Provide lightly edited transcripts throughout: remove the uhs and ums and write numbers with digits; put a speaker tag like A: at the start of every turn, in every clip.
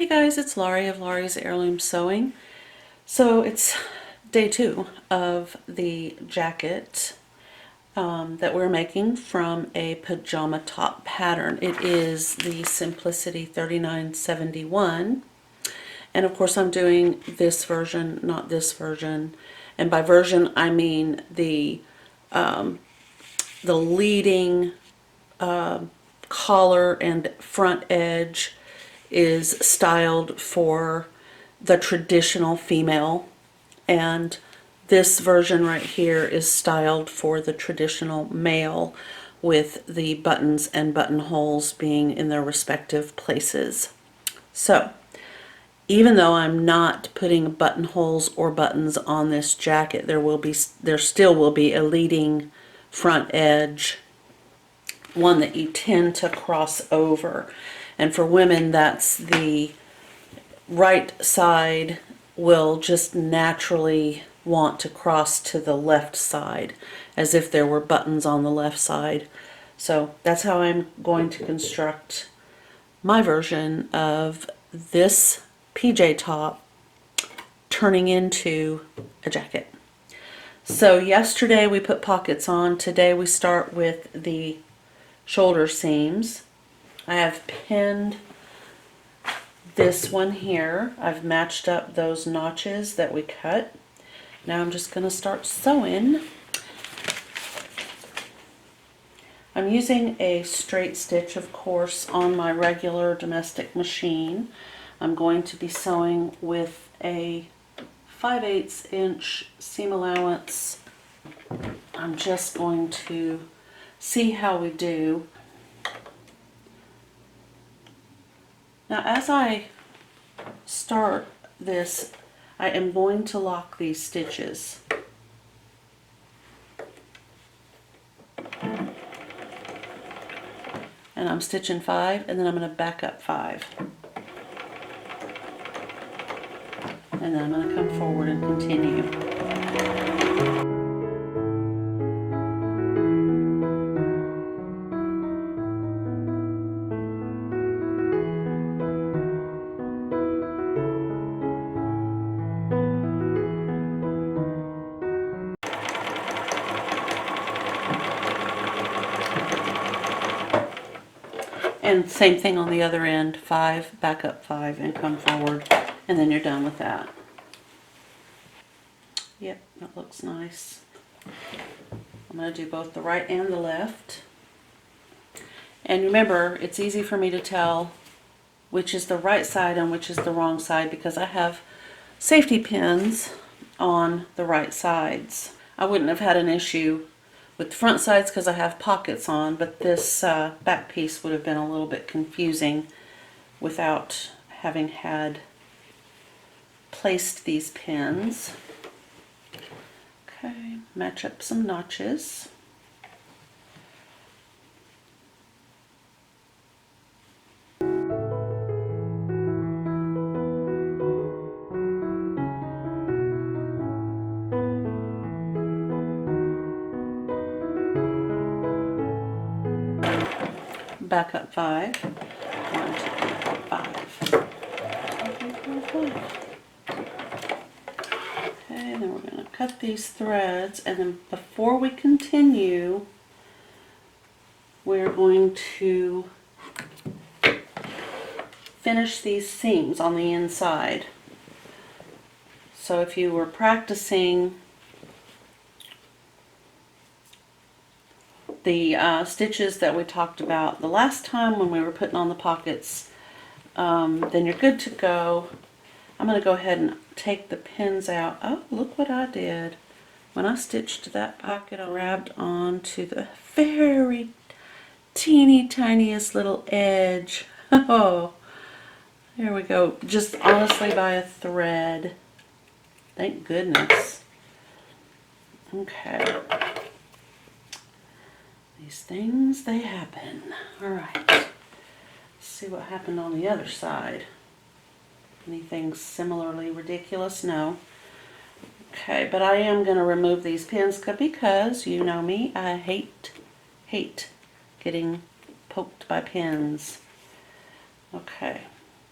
A: guys, it's Laurie of Laurie's Heirloom Sewing. So it's day 2 of the jacket that we're making from a pajama top pattern. It is the Simplicity 3971, and of course I'm doing this version, not this version. And by version I mean the leading collar and front edge is styled for the traditional female, and this version right here is styled for the traditional male, with the buttons and buttonholes being in their respective places. So even though I'm not putting buttonholes or buttons on this jacket, there still will be a leading front edge, one that you tend to cross over. And for women, that's the right side will just naturally want to cross to the left side, as if there were buttons on the left side. So that's how I'm going to construct my version of this PJ top turning into a jacket. So yesterday we put pockets on. Today we start with the shoulder seams. I have pinned this one here. I've matched up those notches that we cut. Now I'm just going to start sewing. I'm using a straight stitch, of course, on my regular domestic machine. I'm going to be sewing with a 5/8 inch seam allowance. I'm just going to see how we do. Now as I start this, I am going to lock these stitches. And I'm stitching 5, and then I'm going to back up 5. And then I'm going to come forward and continue. And same thing on the other end, 5, back up 5, and come forward, and then you're done with that. Yep, that looks nice. I'm going to do both the right and the left. And remember, it's easy for me to tell which is the right side and which is the wrong side, because I have safety pins on the right sides. I wouldn't have had an issue with the front sides because I have pockets on, but this back piece would have been a little bit confusing without having had placed these pins. Okay, match up some notches. Back up 5. 1, 2, 3, 4, 5. 1, 2, 3, 4, 5. Okay, then we're going to cut these threads, and then before we continue, we're going to finish these seams on the inside. So if you were practicing the stitches that we talked about the last time when we were putting on the pockets, then you're good to go. I'm going to go ahead and take the pins out. Oh, look what I did. When I stitched that pocket, I grabbed onto the very teeny tiniest little edge. Oh, there we go. Just honestly by a thread. Thank goodness. Okay. These things, they happen. Alright. Let's see what happened on the other side. Anything similarly ridiculous? No. Okay, but I am going to remove these pins because, you know me, I hate getting poked by pins. Okay.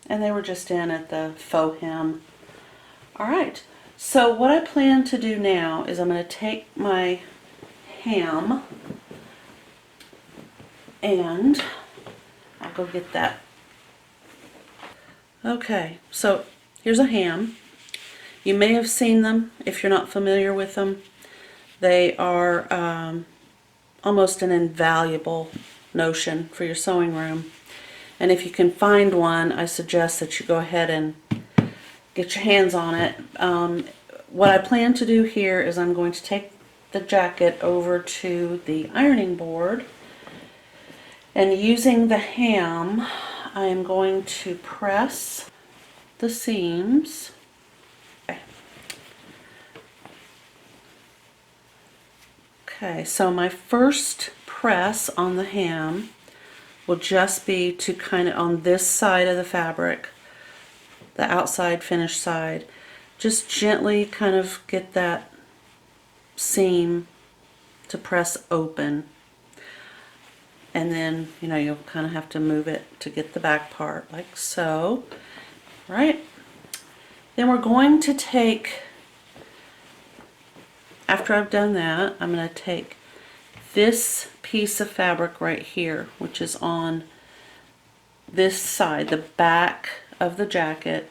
A: and they were just in at the faux hem. Alright, so what I plan to do now is I'm going to take my ham and I'll go get that. Okay, so here's a ham. You may have seen them if you're not familiar with them. They are almost an invaluable notion for your sewing room. And if you can find one, I suggest that you go ahead and get your hands on it. What I plan to do here is I'm going to take the jacket over to the ironing board, and using the ham I am going to press the seams. Okay, so my first press on the ham will just be to kind of on this side of the fabric, the outside finished side, just gently kind of get that seam to press open. And then, you know, you'll kind of have to move it to get the back part, like so. Right? Then we're going to take, after I've done that, I'm going to take this piece of fabric right here, which is on this side, the back of the jacket.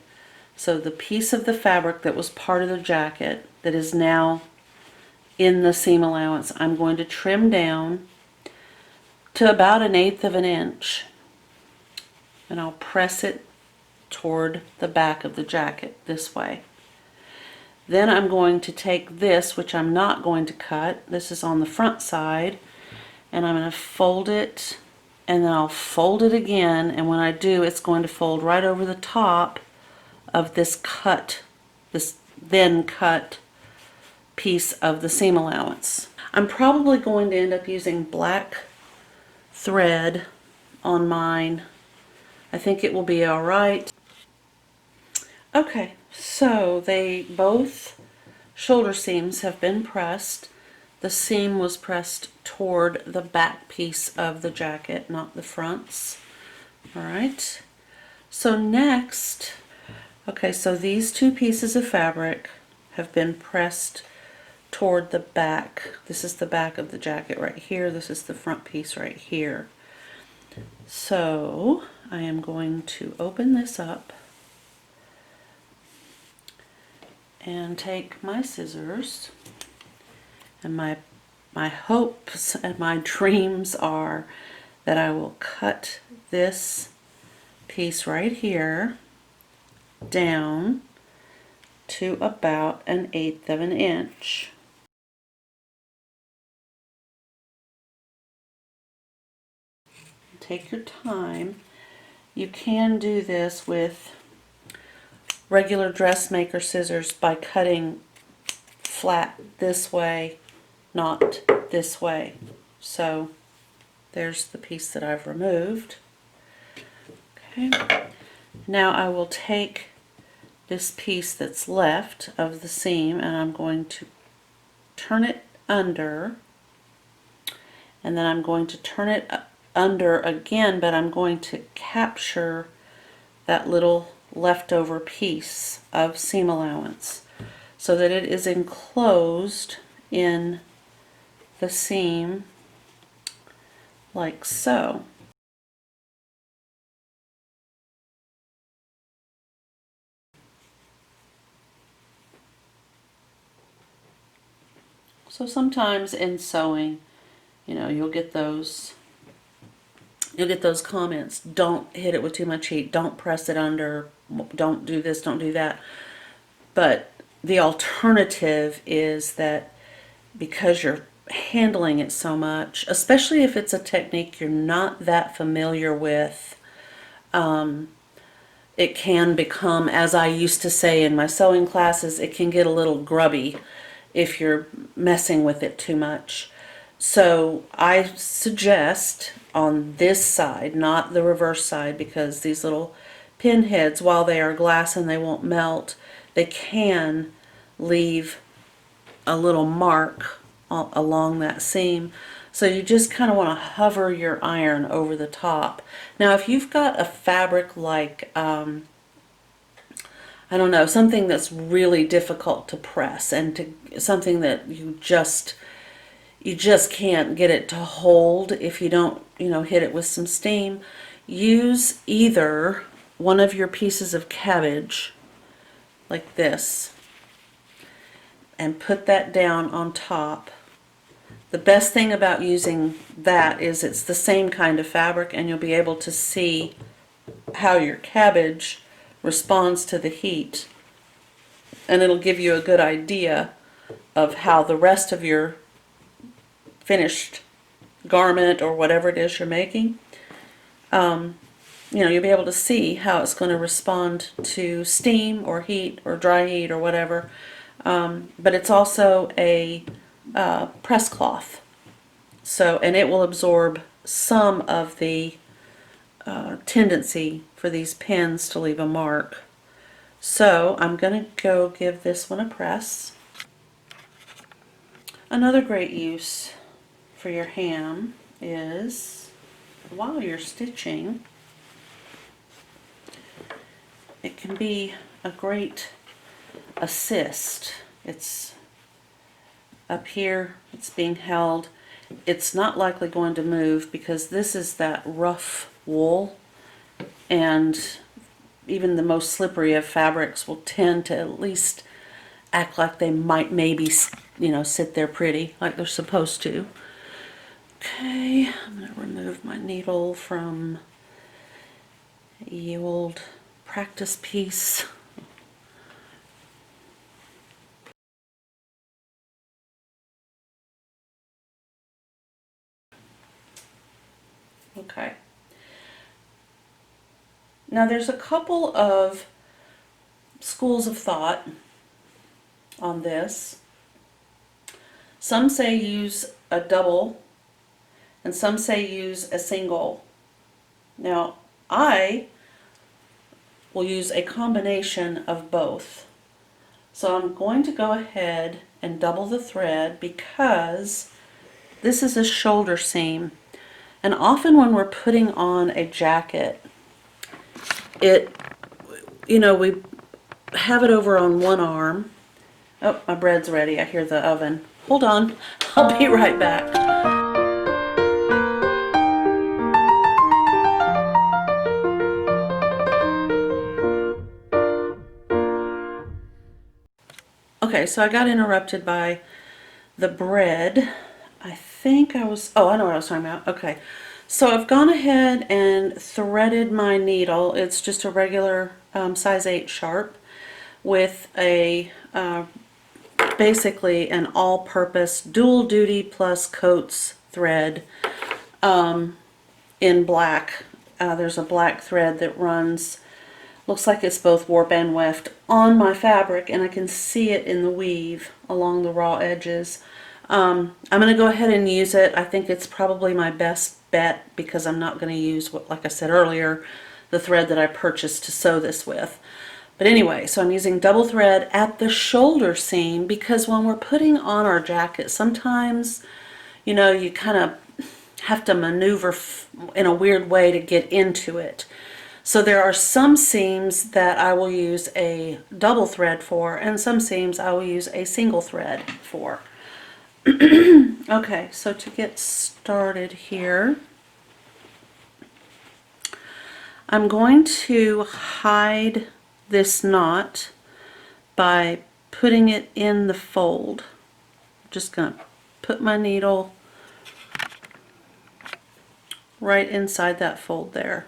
A: So the piece of the fabric that was part of the jacket that is now in the seam allowance, I'm going to trim down to about 1/8 of an inch, and I'll press it toward the back of the jacket this way. Then I'm going to take this, which I'm not going to cut, this is on the front side, and I'm going to fold it, and then I'll fold it again, and when I do, it's going to fold right over the top of this cut, this then cut piece of the seam allowance. I'm probably going to end up using black thread on mine. I think it will be alright. Okay, so both shoulder seams have been pressed. The seam was pressed toward the back piece of the jacket, not the fronts. Alright, so next, okay, so these two pieces of fabric have been pressed toward the back. This is the back of the jacket right here. This is the front piece right here. So I am going to open this up and take my scissors, and my hopes and my dreams are that I will cut this piece right here down to about 1/8 of an inch. Take your time. You can do this with regular dressmaker scissors by cutting flat this way, not this way. So there's the piece that I've removed. Okay. Now I will take this piece that's left of the seam, and I'm going to turn it under, and then I'm going to turn it under again, but I'm going to capture that little leftover piece of seam allowance so that it is enclosed in the seam like so. So sometimes in sewing, you know, you'll get those comments, don't hit it with too much heat, don't press it under, don't do this, don't do that. But the alternative is that because you're handling it so much, especially if it's a technique you're not that familiar with, it can become, as I used to say in my sewing classes, it can get a little grubby if you're messing with it too much. So I suggest on this side, not the reverse side, because these little pin heads, while they are glass and they won't melt, they can leave a little mark along that seam. So you just kind of want to hover your iron over the top. Now if you've got a fabric like, I don't know, something that's really difficult to press and something that you just can't get it to hold if you don't, hit it with some steam, use either one of your pieces of cabbage like this and put that down on top. The best thing about using that is it's the same kind of fabric, and you'll be able to see how your cabbage responds to the heat, and it'll give you a good idea of how the rest of your finished garment or whatever it is you're making, you'll be able to see how it's going to respond to steam or heat or dry heat or whatever. But it's also a press cloth, and it will absorb some of the tendency for these pins to leave a mark. So I'm going to go give this one a press. Another great use for your ham is while you're stitching, it can be a great assist. It's up here, it's being held. It's not likely going to move because this is that rough wool, and even the most slippery of fabrics will tend to at least act like they might maybe, sit there pretty, like they're supposed to. Okay, I'm going to remove my needle from the old practice piece. Okay. Now there's a couple of schools of thought on this. Some say use a double, and some say use a single. Now I will use a combination of both. So I'm going to go ahead and double the thread because this is a shoulder seam. And often when we're putting on a jacket, we have it over on one arm. Oh, my bread's ready. I hear the oven. Hold on. I'll be right back. Okay, so I got interrupted by the bread. I know what I was talking about. Okay, so I've gone ahead and threaded my needle. It's just a regular size 8 sharp with a basically an all-purpose dual duty plus coats thread in black. There's a black thread that runs, looks like it's both warp and weft on my fabric, and I can see it in the weave along the raw edges. I'm going to go ahead and use it. I think it's probably my best bet because I'm not going to use, like I said earlier, the thread that I purchased to sew this with. But anyway, so I'm using double thread at the shoulder seam because when we're putting on our jacket, sometimes, you kind of have to maneuver in a weird way to get into it. So there are some seams that I will use a double thread for, and some seams I will use a single thread for. Okay, so to get started here, I'm going to hide this knot by putting it in the fold. I'm just going to put my needle right inside that fold there.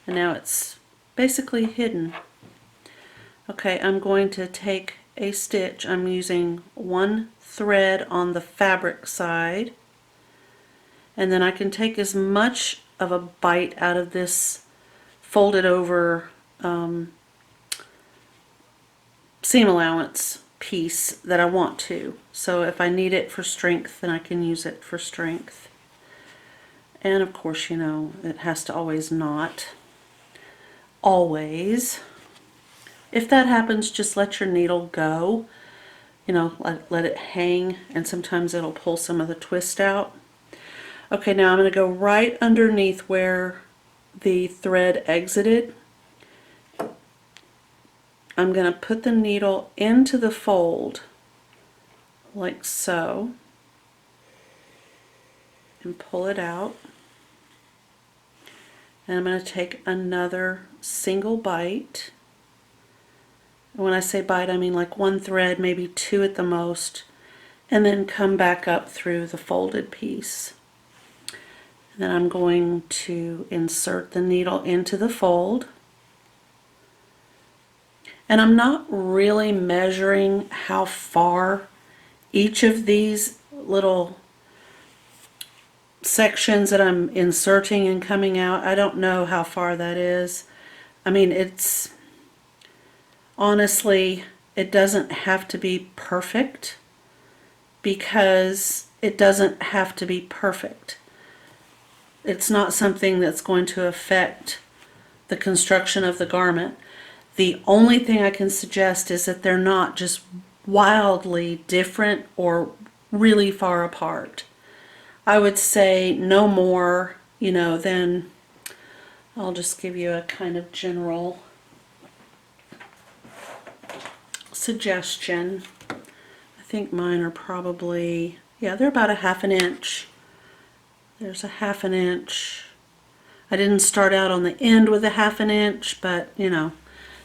A: And now it's basically hidden. Okay, I'm going to take a stitch. I'm using one thread on the fabric side, and then I can take as much of a bite out of this folded over seam allowance piece that I want to. So if I need it for strength, then I can use it for strength. And of course, it has to always knot. Always. If that happens, just let your needle go. You know, let it hang, and sometimes it'll pull some of the twist out. Okay, now I'm going to go right underneath where the thread exited. I'm going to put the needle into the fold like so and pull it out. And I'm going to take another single bite. And when I say bite, I mean like one thread, maybe two at the most, and then come back up through the folded piece. And then I'm going to insert the needle into the fold. And I'm not really measuring how far each of these little sections that I'm inserting and coming out, I don't know how far that is. I mean, it's honestly, it doesn't have to be perfect, because it doesn't have to be perfect. It's not something that's going to affect the construction of the garment. The only thing I can suggest is that they're not just wildly different or really far apart. I would say no more, you know, than, I'll just give you a kind of general suggestion. I think mine are probably, yeah, they're about a ½ inch. There's a ½ inch. I didn't start out on the end with a ½ inch, but you know,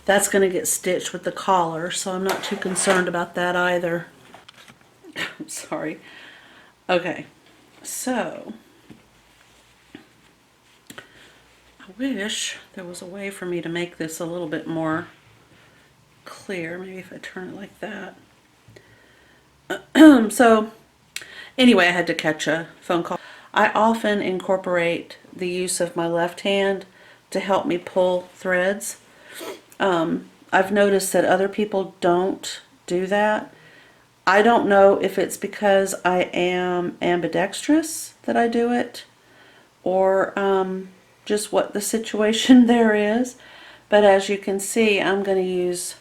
A: that's going to get stitched with the collar, so I'm not too concerned about that either. I'm sorry. Okay, so I wish there was a way for me to make this a little bit more clear. Maybe if I turn it like that. So anyway, I had to catch a phone call. I often incorporate the use of my left hand to help me pull threads. I've noticed that other people don't do that. I don't know if it's because I am ambidextrous that I do it, or just what the situation there is. But as you can see, I'm going to use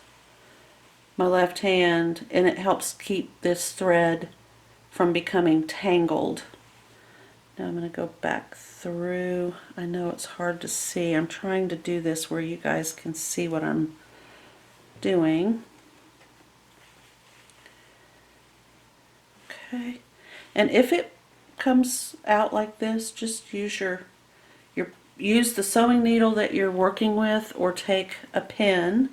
A: my left hand, and it helps keep this thread from becoming tangled. Now I'm going to go back through. I know it's hard to see. I'm trying to do this where you guys can see what I'm doing. Okay, and if it comes out like this, just use use the sewing needle that you're working with, or take a pin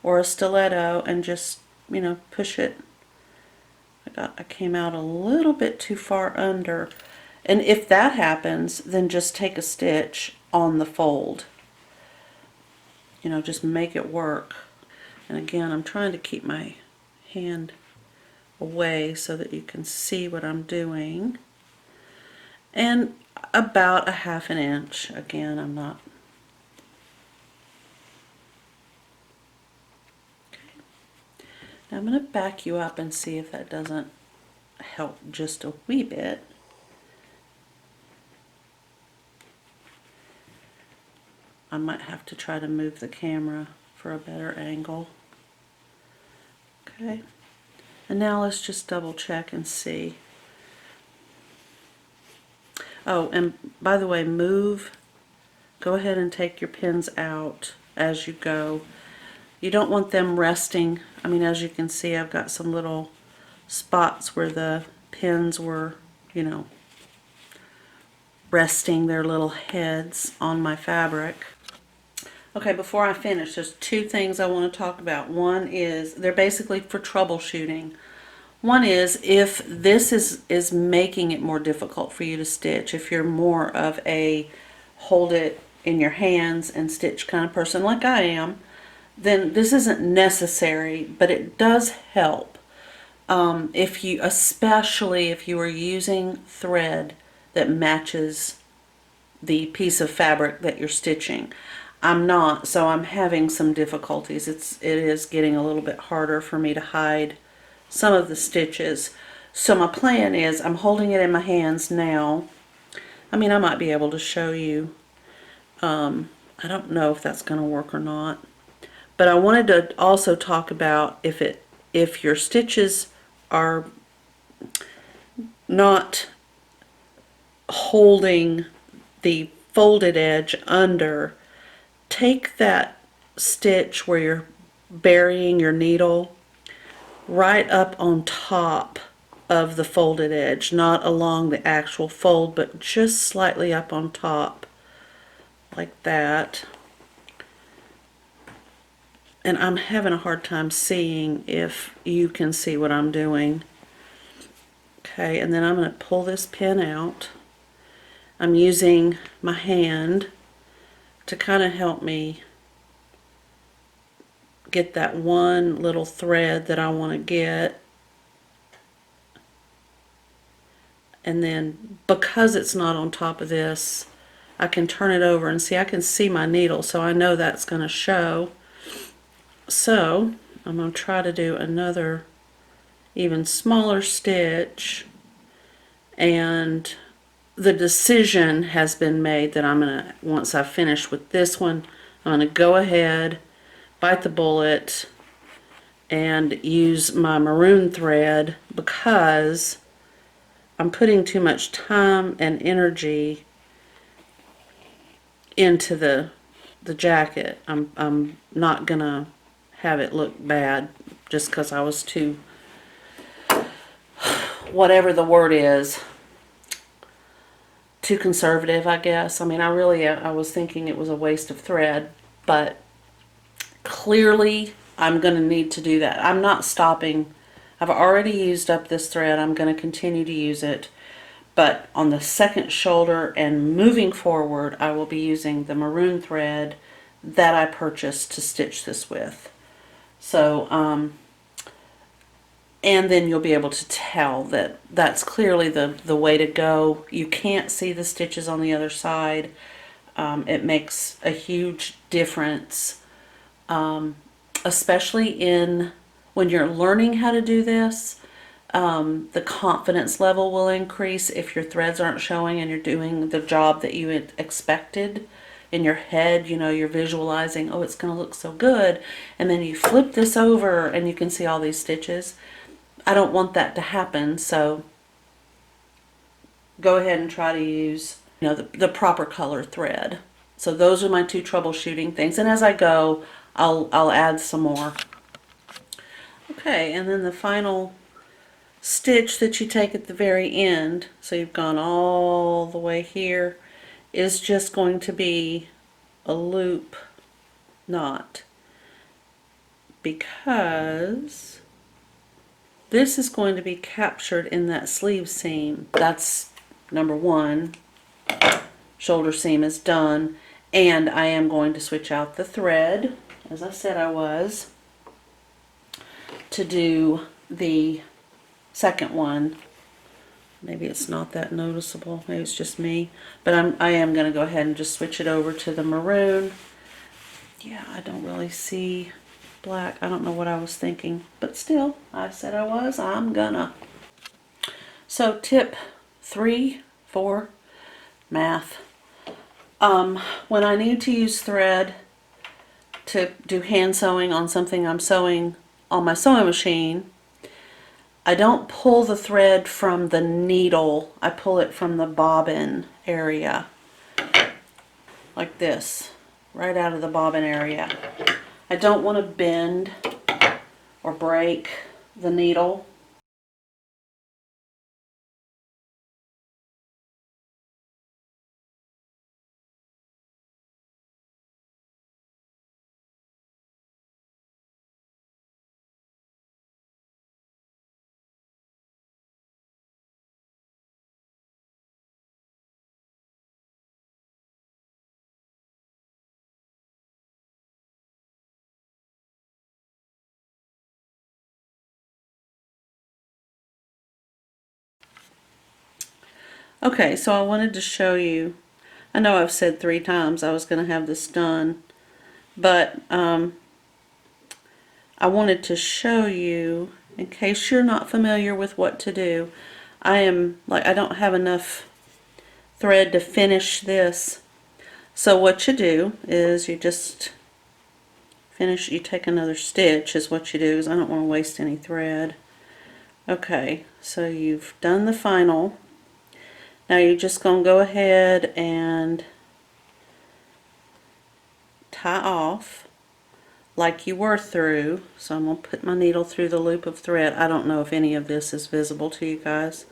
A: or a stiletto and just, you know, push it. I came out a little bit too far under. And if that happens, then just take a stitch on the fold. You know, just make it work. And again, I'm trying to keep my hand away so that you can see what I'm doing. And about a ½ inch. Again, I'm not. Okay. Now I'm going to back you up and see if that doesn't help just a wee bit. I might have to try to move the camera for a better angle. Okay, and now let's just double check and see. Oh, and by the way, go ahead and take your pins out as you go. You don't want them resting. I mean, as you can see, I've got some little spots where the pins were, you know, resting their little heads on my fabric. Okay, before I finish, there's two things I want to talk about. One is, they're basically for troubleshooting. One is, if this is making it more difficult for you to stitch, if you're more of a hold it in your hands and stitch kind of person like I am, then this isn't necessary, but it does help. Especially if you are using thread that matches the piece of fabric that you're stitching. I'm not, so I'm having some difficulties. It is getting a little bit harder for me to hide some of the stitches. So my plan is, I'm holding it in my hands now. I mean, I might be able to show you. I don't know if that's going to work or not. But I wanted to also talk about if your stitches are not holding the folded edge under, take that stitch where you're burying your needle right up on top of the folded edge, not along the actual fold, but just slightly up on top, like that. And I'm having a hard time seeing if you can see what I'm doing. Okay, and then I'm going to pull this pin out. I'm using my hand to kind of help me get that one little thread that I want to get. And then because it's not on top of this, I can turn it over and see, I can see my needle, so I know that's going to show. So I'm going to try to do another even smaller stitch, and the decision has been made that I'm going to, once I finish with this one, I'm going to go ahead, bite the bullet, and use my maroon thread, because I'm putting too much time and energy into the jacket. I'm not gonna have it look bad just because I was too, whatever the word is, too conservative, I guess. I mean, I was thinking it was a waste of thread, but clearly I'm going to need to do that. I'm not stopping. I've already used up this thread. I'm going to continue to use it. But on the second shoulder and moving forward, I will be using the maroon thread that I purchased to stitch this with. So, and then you'll be able to tell that that's clearly the way to go. You can't see the stitches on the other side. It makes a huge difference, especially when you're learning how to do this. The confidence level will increase if your threads aren't showing and you're doing the job that you had expected. In your head, you know, you're visualizing, oh, it's going to look so good, and then you flip this over and you can see all these stitches. I don't want that to happen, so go ahead and try to use, you know, the proper color thread. So those are my two troubleshooting things, and as I go, I'll add some more. Okay, and then the final stitch that you take at the very end, so you've gone all the way here, is just going to be a loop knot, because this is going to be captured in that sleeve seam. That's number one. Shoulder seam is done, and I am going to switch out the thread, as I said I was, to do the second one. Maybe it's not that noticeable, maybe it's just me, but I am going to go ahead and just switch it over to the maroon. Yeah, I don't really see black. I don't know what I was thinking, but still, I said I was, I'm gonna. So tip 3, 4, math. When I need to use thread to do hand sewing on something I'm sewing on my sewing machine, I don't pull the thread from the needle, I pull it from the bobbin area, like this, right out of the bobbin area. I don't want to bend or break the needle. Okay, so I wanted to show you, I know I've said 3 times I was going to have this done, but I wanted to show you, in case you're not familiar with what to do. I don't have enough thread to finish this. So what you do is you just finish, you take another stitch is what you do, because I don't want to waste any thread. Okay, so you've done the final. Now you're just going to go ahead and tie off like you were through. So I'm going to put my needle through the loop of thread. I don't know if any of this is visible to you guys.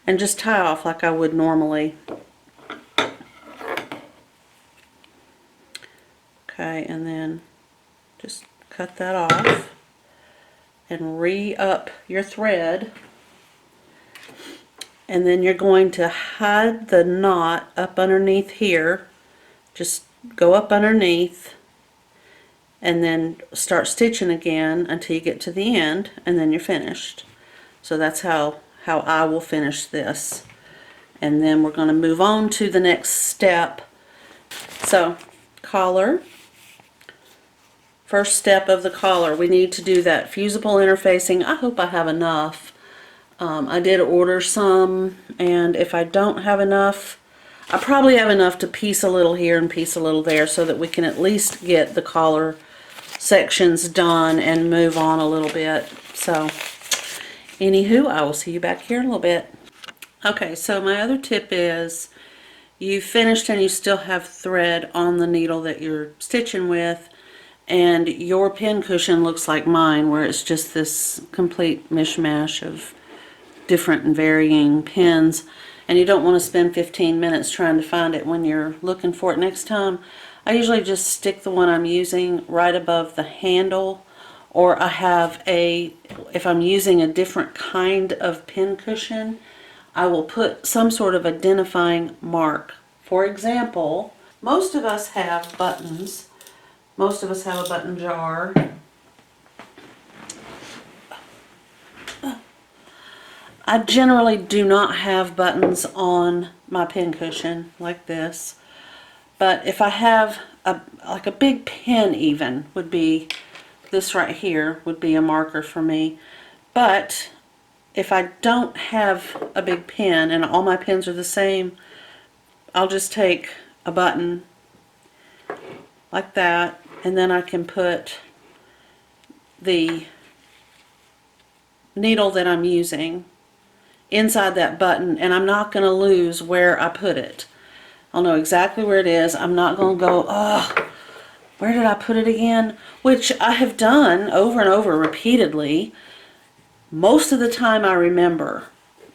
A: And just tie off like I would normally. Okay, and then just cut that off and re-up your thread. And then you're going to hide the knot up underneath here. Just go up underneath and then start stitching again until you get to the end, and then you're finished. So that's how I will finish this. And then we're going to move on to the next step. So, collar. First step of the collar, we need to do that fusible interfacing. I hope I have enough. I did order some, and if I don't have enough, I probably have enough to piece a little here and piece a little there so that we can at least get the collar sections done and move on a little bit. So, anywho, I will see you back here in a little bit. Okay, so my other tip is you finished and you still have thread on the needle that you're stitching with, and your pin cushion looks like mine, where it's just this complete mishmash of different and varying pins, and you don't want to spend 15 minutes trying to find it when you're looking for it next time. I usually just stick the one I'm using right above the handle, or I have if I'm using a different kind of pin cushion, I will put some sort of identifying mark. For example, most of us have buttons. Most of us have a button jar. I generally do not have buttons on my pin cushion like this, but if I have like a big pin, even would be this right here would be a marker for me. But if I don't have a big pin and all my pins are the same, I'll just take a button like that, and then I can put the needle that I'm using inside that button, and I'm not going to lose where I put it. I'll know exactly where it is. I'm not going to go, oh, where did I put it again? Which I have done over and over repeatedly. Most of the time I remember.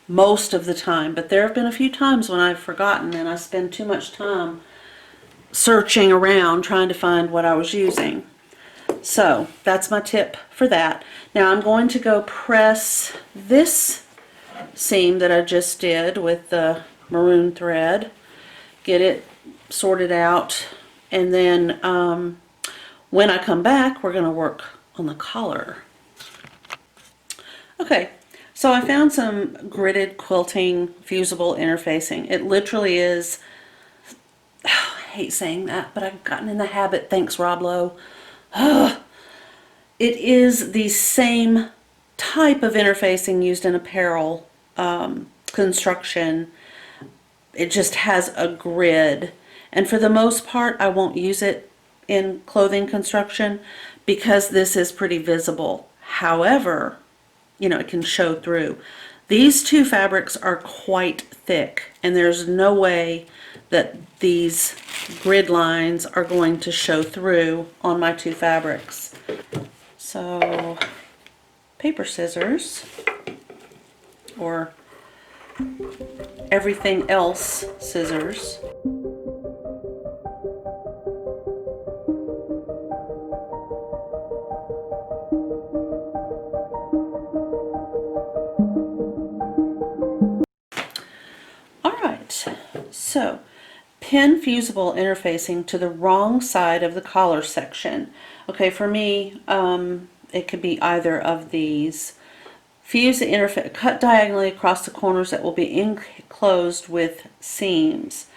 A: Most of the time. But there have been a few times when I've forgotten, and I spend too much time searching around trying to find what I was using. So that's my tip for that. Now I'm going to go press this seam that I just did with the maroon thread, get it sorted out, and then when I come back we're going to work on the collar. Okay, so I found some gridded quilting fusible interfacing. It literally is, I hate saying that, but I've gotten in the habit, thanks Rob Lowe. It is the same type of interfacing used in apparel construction. It just has a grid, and for the most part I won't use it in clothing construction because this is pretty visible. However, you know, it can show through. These two fabrics are quite thick, and there's no way that these grid lines are going to show through on my two fabrics. So, paper scissors, or everything else scissors. Alright, so pin fusible interfacing to the wrong side of the collar section. Okay, for me, it could be either of these. Fuse the interface, cut diagonally across the corners that will be enclosed with seams.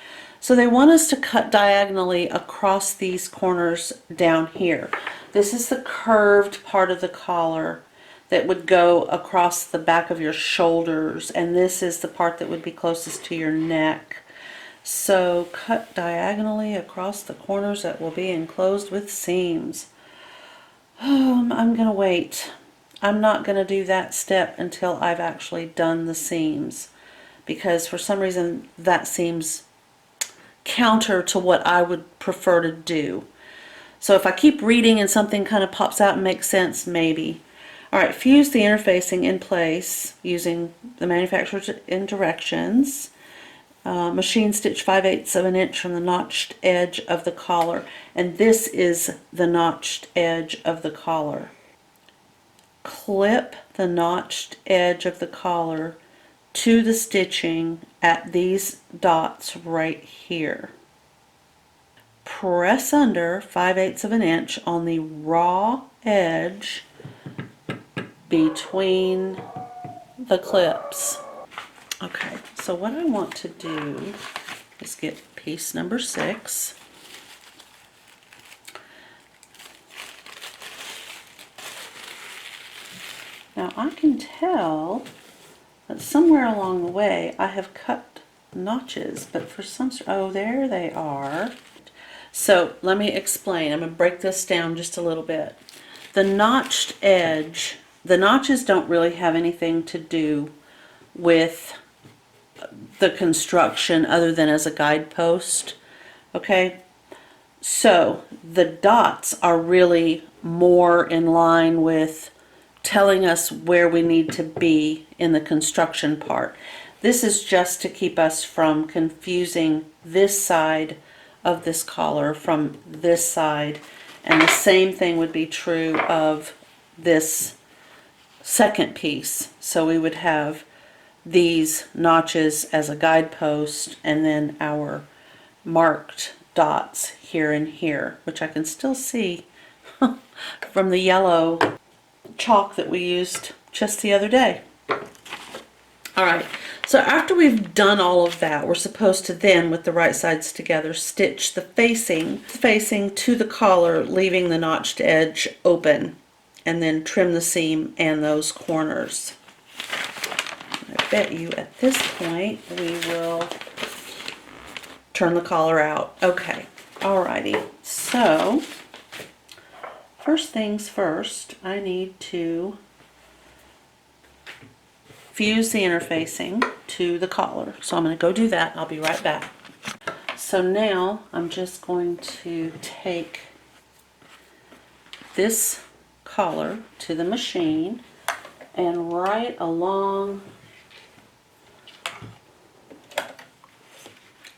A: So they want us to cut diagonally across these corners down here. This is the curved part of the collar that would go across the back of your shoulders, and this is the part that would be closest to your neck. So cut diagonally across the corners that will be enclosed with seams. I'm gonna wait. I'm not gonna do that step until I've actually done the seams, because for some reason that seems counter to what I would prefer to do. So if I keep reading and something kind of pops out and makes sense, maybe. All right, fuse the interfacing in place using the manufacturer's directions. Machine stitch 5/8 of an inch from the notched edge of the collar. And this is the notched edge of the collar. Clip the notched edge of the collar to the stitching at these dots right here. Press under 5/8 of an inch on the raw edge between the clips. Okay, so what I want to do is get piece number 6. Now I can tell that somewhere along the way I have cut notches, but for some, oh, there they are. So let me explain. I'm going to break this down just a little bit. The notched edge, the notches don't really have anything to do with the construction other than as a guidepost. Okay, so the dots are really more in line with telling us where we need to be in the construction part. This is just to keep us from confusing this side of this collar from this side, and the same thing would be true of this second piece. So we would have these notches as a guidepost and then our marked dots here and here, which I can still see from the yellow chalk that we used just the other day. All right, so after we've done all of that, we're supposed to then, with the right sides together, stitch the facing to the collar, leaving the notched edge open, and then trim the seam and those corners. I bet you at this point we will turn the collar out. Okay, alrighty, so first things first, I need to fuse the interfacing to the collar. So I'm going to go do that. I'll be right back. So now I'm just going to take this collar to the machine and right along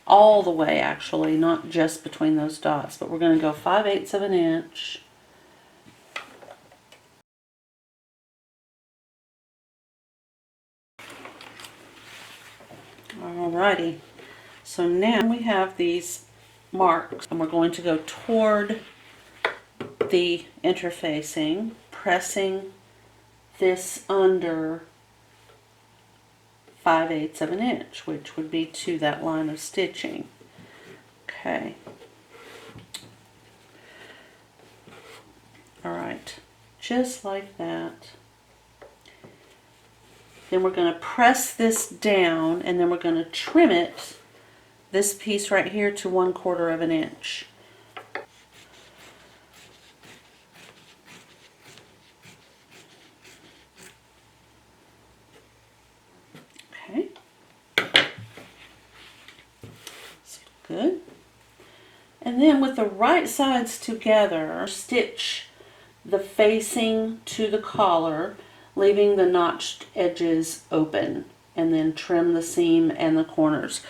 A: all the way, actually, not just between those dots, but we're going to go 5/8 of an inch. Alrighty, so now we have these marks and we're going to go toward the interfacing, pressing this under 5/8 of an inch, which would be to that line of stitching. Okay. Alright, just like that. Then we're going to press this down and then we're going to trim it, this piece right here, to 1/4 of an inch. Okay. So good. And then with the right sides together, stitch the facing to the collar, leaving the notched edges open, and then trim the seam and the corners.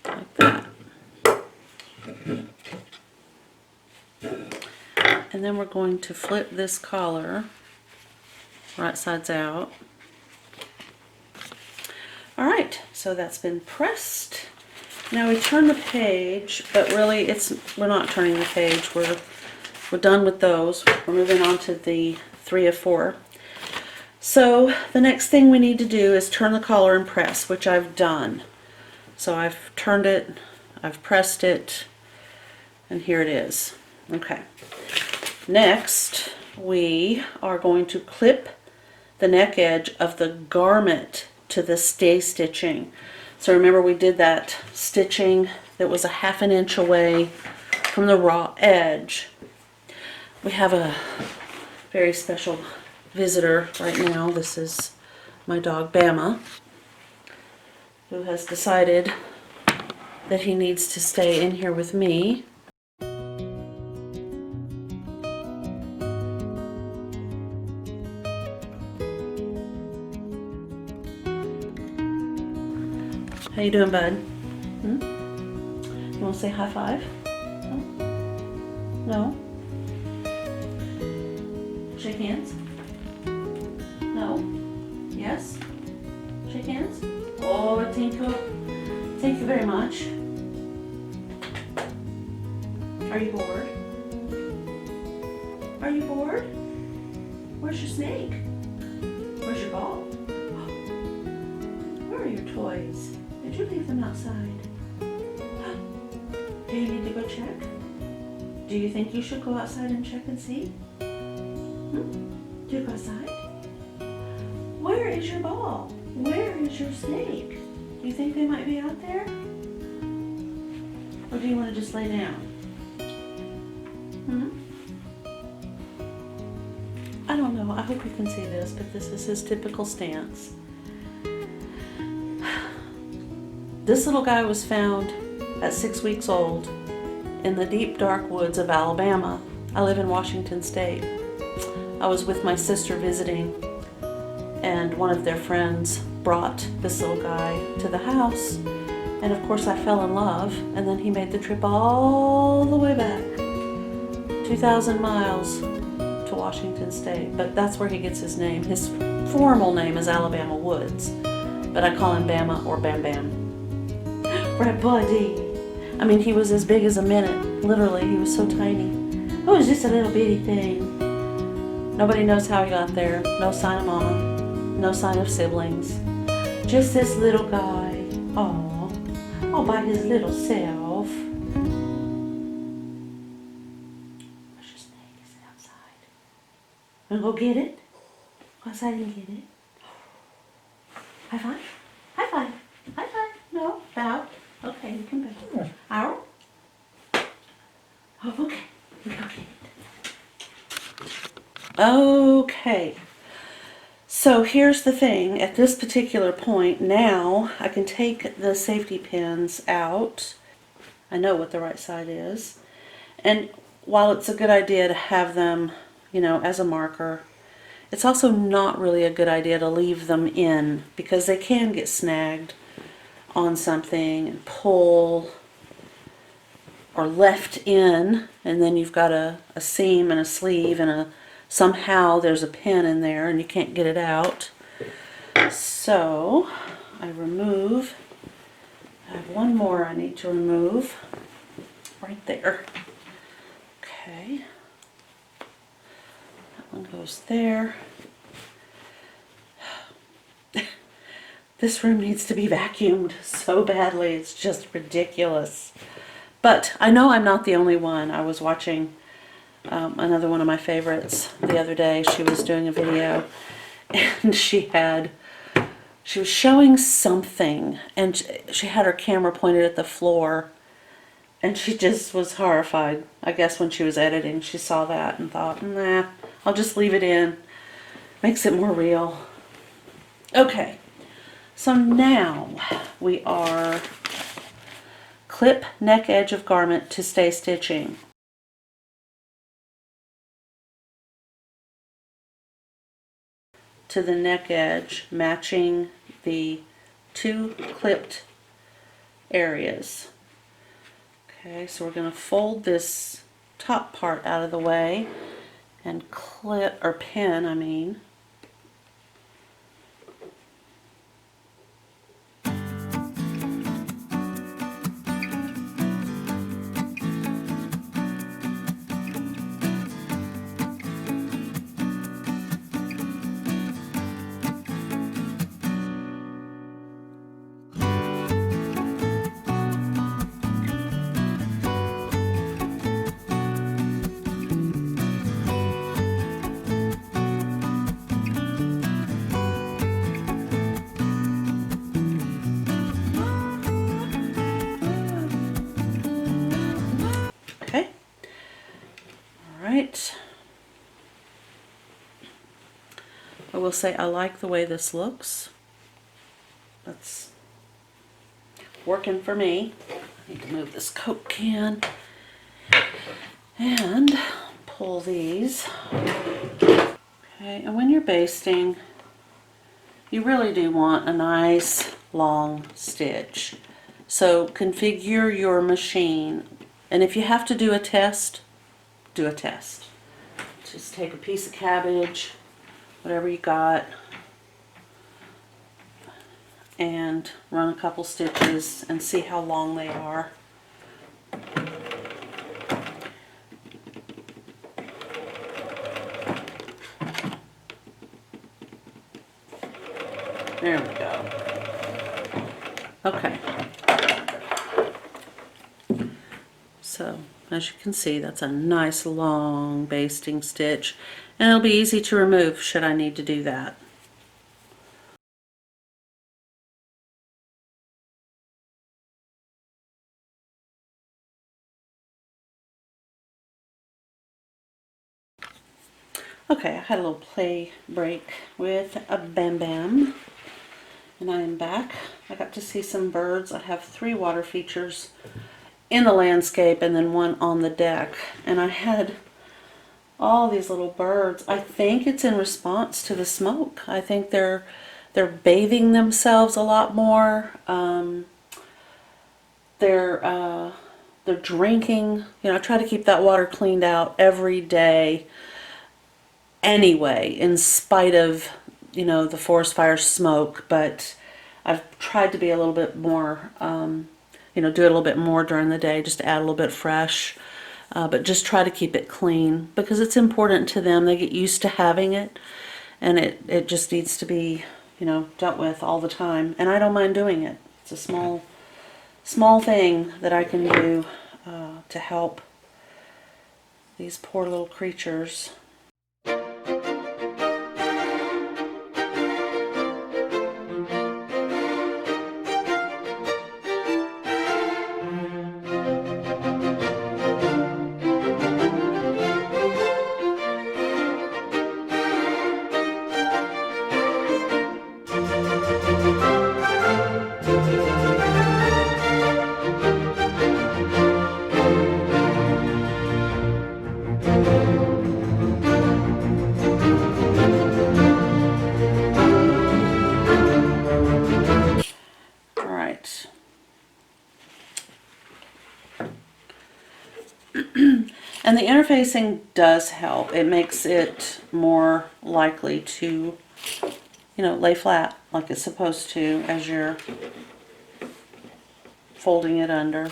A: Like that. And then we're going to flip this collar right sides out. Alright, so that's been pressed. Now we turn the page, but really we're not turning the page. We're done with those. We're moving on to the 3 of 4. So the next thing we need to do is turn the collar and press, which I've done. So I've turned it, I've pressed it, and here it is. Okay. Next, we are going to clip the neck edge of the garment to the stay stitching. So remember we did that stitching that was a ½ inch away from the raw edge. We have a very special visitor right now. This is my dog Bama, who has decided that he needs to stay in here with me. How you doing, bud? You want to say high five? No? Shake hands? No? Yes? Shake hands? Oh, thank you. Thank you very much. Are you bored? Are you bored? Where's your snake? Where's your ball? Where are your toys? Did you leave them outside? Do you need to go check? Do you think you should go outside and check and see? Do you go outside? Where is your ball? Where is your snake? Do you think they might be out there? Or do you want to just lay down? I don't know. I hope you can see this, but this is his typical stance. This little guy was found at 6 weeks old in the deep dark woods of Alabama. I live in Washington State. I was with my sister visiting, and one of their friends brought this little guy to the house, and of course I fell in love, and then he made the trip all the way back, 2,000 miles to Washington State, but that's where he gets his name. His formal name is Alabama Woods, but I call him Bama or Bam Bam. Right, buddy. I mean, he was as big as a minute. Literally, he was so tiny. Oh, it's just a little bitty thing. Nobody knows how he got there. No sign of mama. No sign of siblings. Just this little guy. Aw. All by his little self. Where's your snake? Is it outside? Wanna go get it? Go outside and get it. High five? High five. High five. No. Bow. Okay, you can bow. Ow. Oh, okay. You go get it. Okay. So here's the thing. At this particular point, now I can take the safety pins out. I know what the right side is. And while it's a good idea to have them, you know, as a marker, it's also not really a good idea to leave them in because they can get snagged on something and pull, or left in, and then you've got a seam and a sleeve and somehow there's a pin in there and you can't get it out. So I have one more I need to remove right there. Okay, that one goes there. This room needs to be vacuumed so badly, it's just ridiculous. But I know I'm not the only one. I was watching another one of my favorites the other day. She was doing a video and she was showing something and she had her camera pointed at the floor and she just was horrified. I guess when she was editing she saw that and thought, nah, I'll just leave it in. Makes it more real. Okay. So now we are clip neck edge of garment to stay stitching. To the neck edge, matching the two clipped areas. Okay, so we're going to fold this top part out of the way and clip, or pin, I mean. I will say I like the way this looks. That's working for me. I need to move this Coke can and pull these. Okay, and when you're basting, you really do want a nice long stitch. So configure your machine, and if you have to do a test, do a test. Just take a piece of cabbage, whatever you got, and run a couple stitches and see how long they are. There we go. Okay. So, as you can see, that's a nice long basting stitch, and it'll be easy to remove should I need to do that. Okay, I had a little play break with a Bambam, and I am back. I got to see some birds. I have 3 water features in the landscape and then 1 on the deck, and I had all these little birds. I think it's in response to the smoke. I think they're bathing themselves a lot more. They're drinking. You know, I try to keep that water cleaned out every day anyway, in spite of, you know, the forest fire smoke, but I've tried to be a little bit more, you know, do it a little bit more during the day, just to add a little bit fresh, but just try to keep it clean because it's important to them. They get used to having it, and it just needs to be, you know, dealt with all the time, and I don't mind doing it. It's a small thing that I can do to help these poor little creatures. And the interfacing does help. It makes it more likely to, you know, lay flat like it's supposed to as you're folding it under.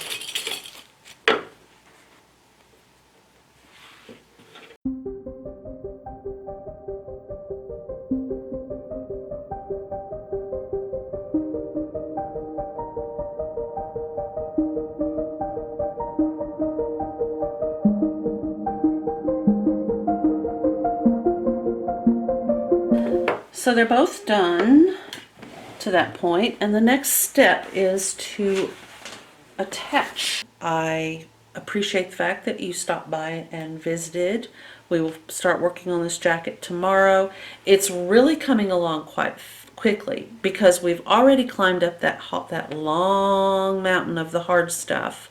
A: So they're both done to that point, and the next step is to attach. I appreciate the fact that you stopped by and visited. We will start working on this jacket tomorrow. It's really coming along quite quickly because we've already climbed up that long mountain of the hard stuff,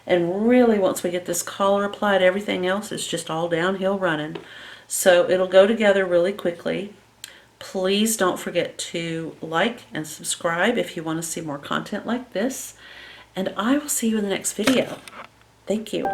A: and really once we get this collar applied, everything else is just all downhill running. So it'll go together really quickly. Please don't forget to like and subscribe if you want to see more content like this, and I will see you in the next video. Thank you.